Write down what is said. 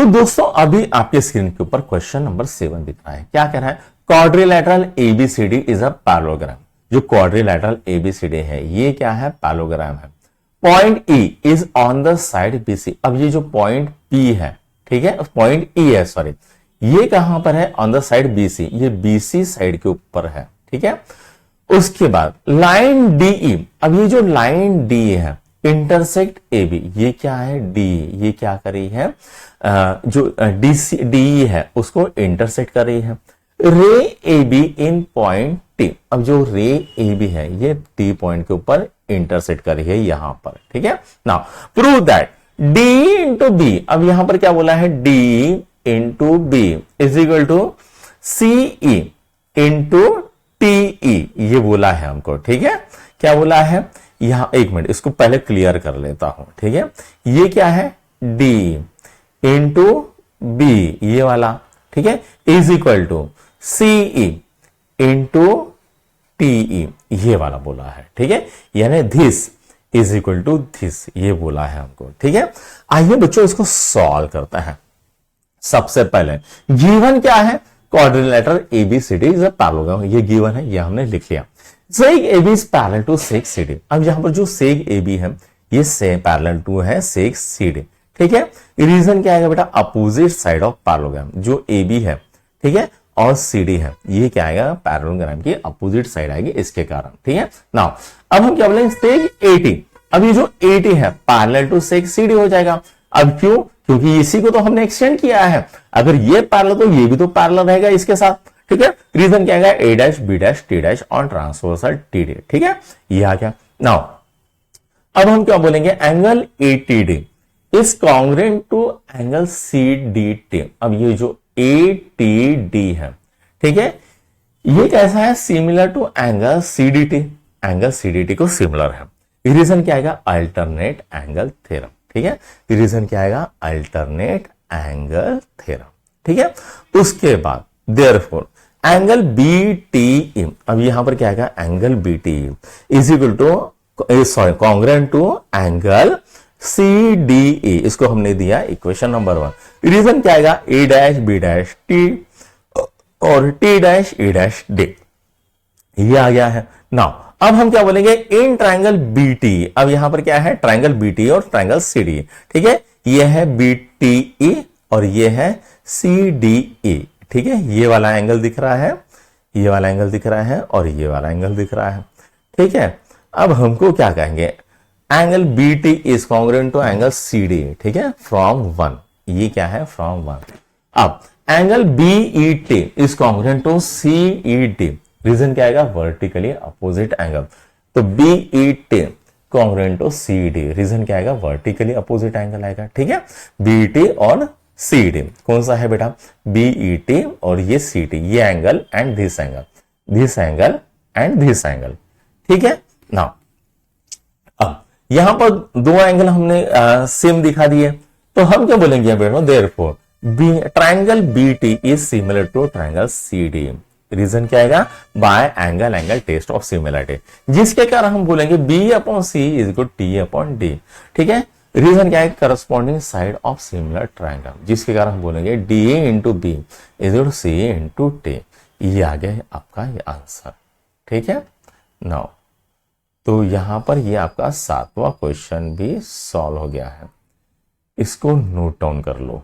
तो दोस्तों अभी आपके स्क्रीन के ऊपर क्वेश्चन नंबर 7 दिख रहा है। क्या कह रहा है? Quadrilateral ABCD is a parallelogram. जो क्वाड्रिलैटरल एबीसीडी है ये क्या है? पैरेललोग्राम है। Point E is on the side BC. अब ये जो पॉइंट पी है, ठीक है, पॉइंट ई है, सॉरी, ये कहां पर है? ऑन द साइड बीसी, ये बीसी साइड के ऊपर है, ठीक है। उसके बाद लाइन डीई, अब ये जो लाइन डी है इंटरसेक्ट ए बी, ये क्या है? डी, ये क्या कर रही है? जो डी है उसको इंटरसेक्ट कर रही है। रे A be in point T, अब जो रे ए बी है ये टी पॉइंट के ऊपर इंटरसेक्ट कर रही है यहां पर, ठीक है। Now prove that D into B, अब यहां पर क्या बोला है? D into B is equal to C E into T E, ये बोला है हमको, ठीक है। क्या बोला है? यहां एक मिनट इसको पहले क्लियर कर लेता हूं, ठीक है। ये क्या है? डी इंटू बी, ये वाला, ठीक है, is equal to C E into T E, ये वाला बोला है, ठीक है। यानी this is equal to this, ये बोला है हमको, ठीक है। आइए बच्चों इसको सॉल्व करते हैं। सबसे पहले गिवन क्या है? Quadrilateral ABCD is a parallelogram, ये गिवन है, ये हमने लिख लिया। सेक AB is parallel to sec CD। अब यहां पर जो सेक AB है ये से पैरेलल टू है सेक CD, ठीक है। रीजन क्या आएगा बेटा? अपोजिट साइड ऑफ पैरेललोग्राम, जो AB है, ठीक है, और CD है, ये क्या आएगा? पैरेललोग्राम की अपोजिट साइड आएगी इसके कारण, ठीक है। नाउ अब हम क्या बोलेंगे? सेक AT, अब ये जो AT है पैरेलल टू सेक CD हो जाएगा। अब क्यों? क्योंकि इसी को तो हमने एक्सटेंड किया है। अगर ये पैरेलल तो ये भी तो पैरेलल रहेगा इसके साथ, ठीक है। रीजन क्या है? A dash B dash T dash on transversal T D, ठीक है, ये आ गया। नाउ अब हम क्या बोलेंगे? Angle ATD is congruent to angle CDT. अब ये जो एटीडी है, ठीक है, ये कैसा है? Similar to angle CDT, angle CDT को सिमिलर है। रीजन क्या आएगा? अल्टरनेट एंगल थ्योरम, ठीक है। रीजन क्या आएगा? अल्टरनेट एंगल थ्योरम, ठीक है। उसके बाद देयरफॉर एंगल BTE, अब यहां पर क्या आएगा? Angle BTE is equal to, sorry, congruent to angle CDE, इसको हमने दिया इक्वेशन नंबर 1। रीजन क्या आएगा? A dash B dash T और T dash E dash D, ये आ गया है। नाउ अब हम क्या बोलेंगे? इन ट्रायंगल BT, अब यहां पर क्या है? ट्रायंगल BT और ट्रायंगल CDE, ठीक है, ये है BTE और ये है CDE, ठीक है। ये वाला एंगल दिख रहा है, ये वाला एंगल दिख रहा है और ये वाला एंगल दिख रहा है, ठीक है। अब हमको क्या कहेंगे? Angle BT is congruent to angle CD, ठीक है, फ्रॉम 1, ये क्या है? फ्रॉम 1। अब angle BET is congruent to CED, reason क्या आएगा? वर्टिकली अपोजिट एंगल, तो BET congruent to CD, reason क्या आएगा? वर्टिकली अपोजिट एंगल आएगा, ठीक है। BET और CD कौन सा है बेटा? BET और ये CD, ये angle and this angle, this angle and this angle, ठीक है। नाउ अब यहां पर दो एंगल हमने सेम दिखा दिए, तो हम क्या बोलेंगे बेटा? Therefore triangle BT is similar to triangle CD, reason क्या आएगा? By angle angle test of similarity, जिसके कारण हम बोलेंगे B/C is equal to T/D, ठीक है। रीजन क्या है? Corresponding side of similar triangle, जिसके कारण हम बोलेंगे DA into B is equal to CA into T, ये आ गया आपका ये आंसर, ठीक है। नाउ तो यहां पर ये आपका 7वां क्वेश्चन भी सॉल्व हो गया है, इसको नोट डाउन कर लो।